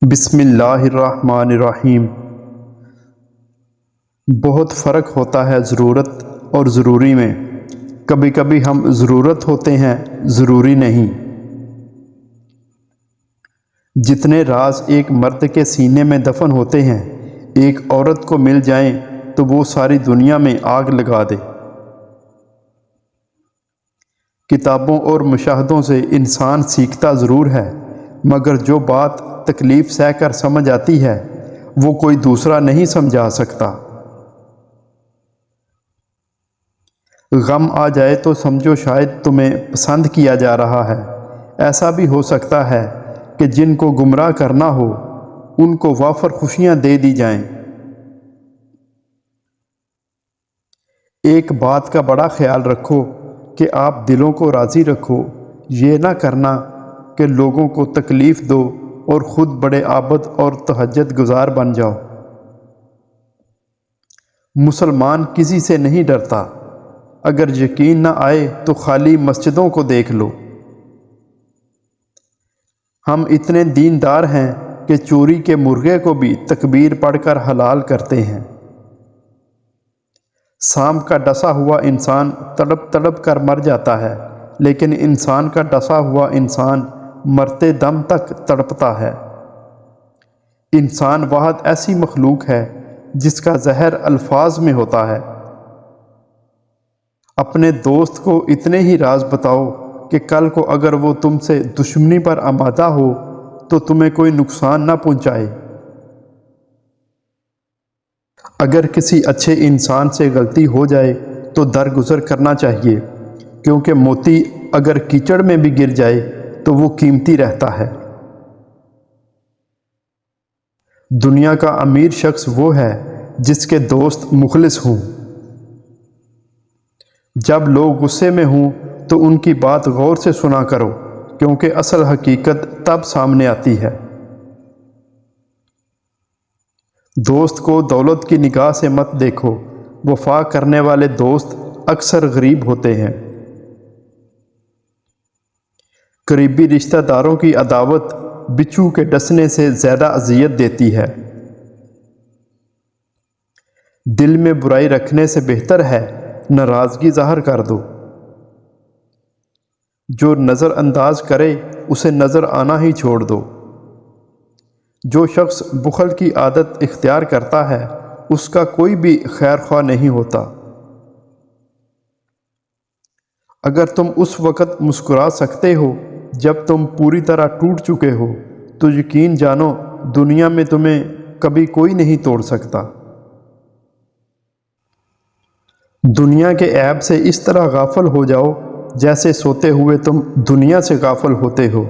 بسم اللہ الرحمن الرحیم۔ بہت فرق ہوتا ہے ضرورت اور ضروری میں۔ کبھی کبھی ہم ضرورت ہوتے ہیں، ضروری نہیں۔ جتنے راز ایک مرد کے سینے میں دفن ہوتے ہیں، ایک عورت کو مل جائیں تو وہ ساری دنیا میں آگ لگا دے۔ کتابوں اور مشاہدوں سے انسان سیکھتا ضرور ہے، مگر جو بات تکلیف سہ کر سمجھ آتی ہے وہ کوئی دوسرا نہیں سمجھا سکتا۔ غم آ جائے تو سمجھو شاید تمہیں پسند کیا جا رہا ہے۔ ایسا بھی ہو سکتا ہے کہ جن کو گمراہ کرنا ہو ان کو وافر خوشیاں دے دی جائیں۔ ایک بات کا بڑا خیال رکھو کہ آپ دلوں کو راضی رکھو، یہ نہ کرنا کہ لوگوں کو تکلیف دو اور خود بڑے عابد اور تہجد گزار بن جاؤ۔ مسلمان کسی سے نہیں ڈرتا، اگر یقین نہ آئے تو خالی مسجدوں کو دیکھ لو۔ ہم اتنے دیندار ہیں کہ چوری کے مرغے کو بھی تکبیر پڑھ کر حلال کرتے ہیں۔ سانپ کا ڈسا ہوا انسان تڑپ تڑپ کر مر جاتا ہے، لیکن انسان کا ڈسا ہوا انسان مرتے دم تک تڑپتا ہے۔ انسان واحد ایسی مخلوق ہے جس کا زہر الفاظ میں ہوتا ہے۔ اپنے دوست کو اتنے ہی راز بتاؤ کہ کل کو اگر وہ تم سے دشمنی پر آمادہ ہو تو تمہیں کوئی نقصان نہ پہنچائے۔ اگر کسی اچھے انسان سے غلطی ہو جائے تو درگزر کرنا چاہیے، کیونکہ موتی اگر کیچڑ میں بھی گر جائے تو وہ قیمتی رہتا ہے۔ دنیا کا امیر شخص وہ ہے جس کے دوست مخلص ہوں۔ جب لوگ غصے میں ہوں تو ان کی بات غور سے سنا کرو، کیونکہ اصل حقیقت تب سامنے آتی ہے۔ دوست کو دولت کی نگاہ سے مت دیکھو، وفا کرنے والے دوست اکثر غریب ہوتے ہیں۔ قریبی رشتہ داروں کی عداوت بچھو کے ڈسنے سے زیادہ اذیت دیتی ہے۔ دل میں برائی رکھنے سے بہتر ہے ناراضگی ظاہر کر دو۔ جو نظر انداز کرے اسے نظر آنا ہی چھوڑ دو۔ جو شخص بخل کی عادت اختیار کرتا ہے اس کا کوئی بھی خیر خواہ نہیں ہوتا۔ اگر تم اس وقت مسکرا سکتے ہو جب تم پوری طرح ٹوٹ چکے ہو تو یقین جانو دنیا میں تمہیں کبھی کوئی نہیں توڑ سکتا۔ دنیا کے عیب سے اس طرح غافل ہو جاؤ جیسے سوتے ہوئے تم دنیا سے غافل ہوتے ہو۔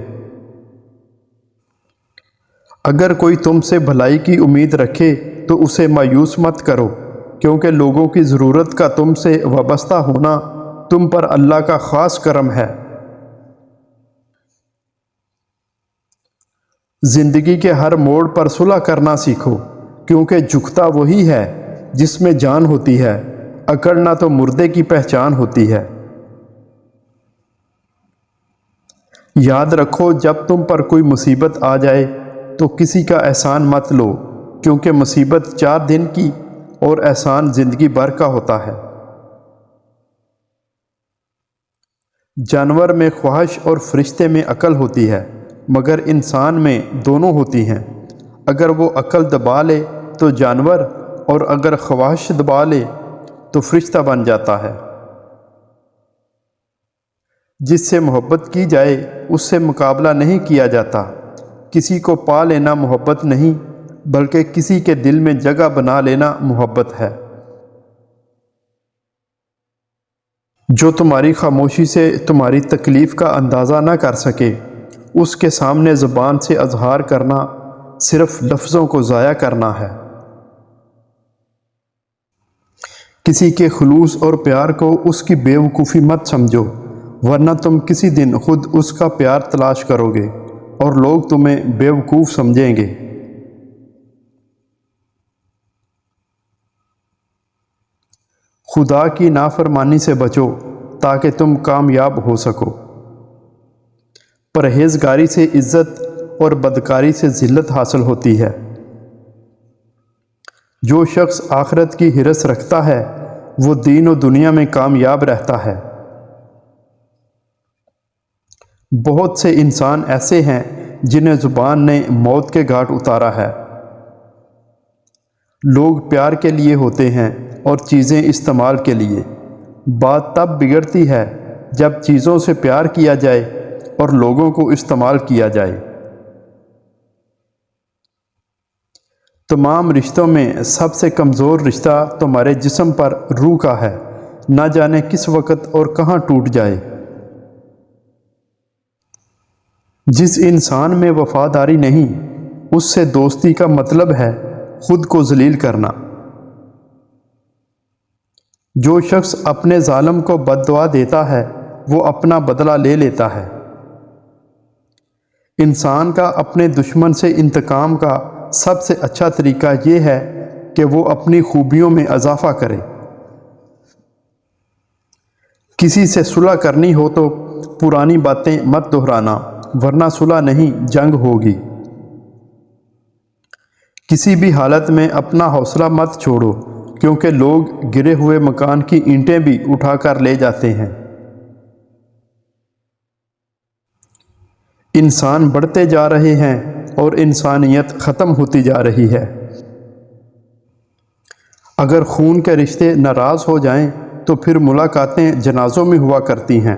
اگر کوئی تم سے بھلائی کی امید رکھے تو اسے مایوس مت کرو، کیونکہ لوگوں کی ضرورت کا تم سے وابستہ ہونا تم پر اللہ کا خاص کرم ہے۔ زندگی کے ہر موڑ پر صلح کرنا سیکھو، کیونکہ جھکتا وہی ہے جس میں جان ہوتی ہے، اکڑنا تو مردے کی پہچان ہوتی ہے۔ یاد رکھو جب تم پر کوئی مصیبت آ جائے تو کسی کا احسان مت لو، کیونکہ مصیبت 4 دن کی اور احسان زندگی بھر کا ہوتا ہے۔ جانور میں خواہش اور فرشتے میں عقل ہوتی ہے، مگر انسان میں دونوں ہوتی ہیں۔ اگر وہ عقل دبا لے تو جانور، اور اگر خواہش دبا لے تو فرشتہ بن جاتا ہے۔ جس سے محبت کی جائے اس سے مقابلہ نہیں کیا جاتا۔ کسی کو پا لینا محبت نہیں، بلکہ کسی کے دل میں جگہ بنا لینا محبت ہے۔ جو تمہاری خاموشی سے تمہاری تکلیف کا اندازہ نہ کر سکے، اس کے سامنے زبان سے اظہار کرنا صرف لفظوں کو ضائع کرنا ہے۔ کسی کے خلوص اور پیار کو اس کی بے وقوفی مت سمجھو، ورنہ تم کسی دن خود اس کا پیار تلاش کرو گے اور لوگ تمہیں بے وقوف سمجھیں گے۔ خدا کی نافرمانی سے بچو تاکہ تم کامیاب ہو سکو۔ پرہیزگاری سے عزت اور بدکاری سے ذلت حاصل ہوتی ہے۔ جو شخص آخرت کی ہرس رکھتا ہے وہ دین و دنیا میں کامیاب رہتا ہے۔ بہت سے انسان ایسے ہیں جنہیں زبان نے موت کے گھاٹ اتارا ہے۔ لوگ پیار کے لیے ہوتے ہیں اور چیزیں استعمال کے لیے۔ بات تب بگڑتی ہے جب چیزوں سے پیار کیا جائے اور لوگوں کو استعمال کیا جائے۔ تمام رشتوں میں سب سے کمزور رشتہ تمہارے جسم پر روح کا ہے، نہ جانے کس وقت اور کہاں ٹوٹ جائے۔ جس انسان میں وفاداری نہیں، اس سے دوستی کا مطلب ہے خود کو ذلیل کرنا۔ جو شخص اپنے ظالم کو بد دعا دیتا ہے وہ اپنا بدلہ لے لیتا ہے۔ انسان کا اپنے دشمن سے انتقام کا سب سے اچھا طریقہ یہ ہے کہ وہ اپنی خوبیوں میں اضافہ کرے۔ کسی سے صلح کرنی ہو تو پرانی باتیں مت دہرانا، ورنہ صلح نہیں جنگ ہوگی۔ کسی بھی حالت میں اپنا حوصلہ مت چھوڑو، کیونکہ لوگ گرے ہوئے مکان کی اینٹیں بھی اٹھا کر لے جاتے ہیں۔ انسان بڑھتے جا رہے ہیں اور انسانیت ختم ہوتی جا رہی ہے۔ اگر خون کے رشتے ناراض ہو جائیں تو پھر ملاقاتیں جنازوں میں ہوا کرتی ہیں۔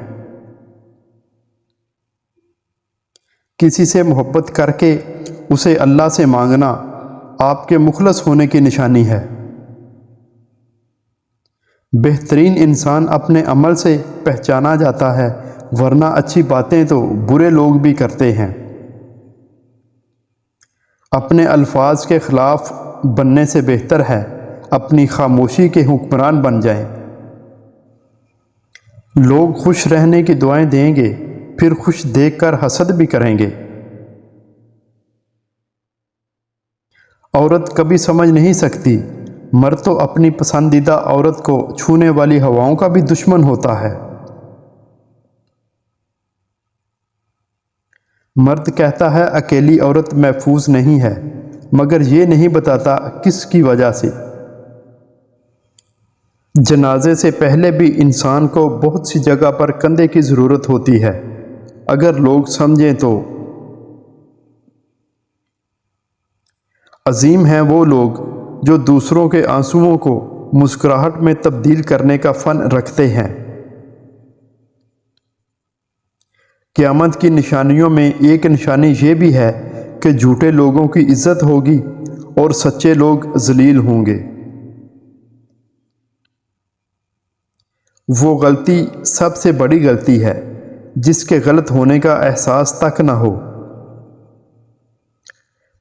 کسی سے محبت کر کے اسے اللہ سے مانگنا آپ کے مخلص ہونے کی نشانی ہے۔ بہترین انسان اپنے عمل سے پہچانا جاتا ہے، ورنہ اچھی باتیں تو برے لوگ بھی کرتے ہیں۔ اپنے الفاظ کے خلاف بننے سے بہتر ہے اپنی خاموشی کے حکمران بن جائیں۔ لوگ خوش رہنے کی دعائیں دیں گے، پھر خوش دیکھ کر حسد بھی کریں گے۔ عورت کبھی سمجھ نہیں سکتی، مرد تو اپنی پسندیدہ عورت کو چھونے والی ہواؤں کا بھی دشمن ہوتا ہے۔ مرد کہتا ہے اکیلی عورت محفوظ نہیں ہے، مگر یہ نہیں بتاتا کس کی وجہ سے۔ جنازے سے پہلے بھی انسان کو بہت سی جگہ پر کندھے کی ضرورت ہوتی ہے، اگر لوگ سمجھیں تو۔ عظیم ہیں وہ لوگ جو دوسروں کے آنسوؤں کو مسکراہٹ میں تبدیل کرنے کا فن رکھتے ہیں۔ قیامت کی نشانیوں میں ایک نشانی یہ بھی ہے کہ جھوٹے لوگوں کی عزت ہوگی اور سچے لوگ ذلیل ہوں گے۔ وہ غلطی سب سے بڑی غلطی ہے جس کے غلط ہونے کا احساس تک نہ ہو۔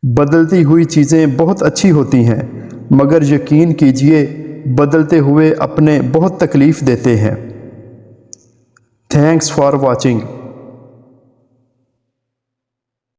بدلتی ہوئی چیزیں بہت اچھی ہوتی ہیں، مگر یقین کیجئے بدلتے ہوئے اپنے بہت تکلیف دیتے ہیں۔ Thanks for watching.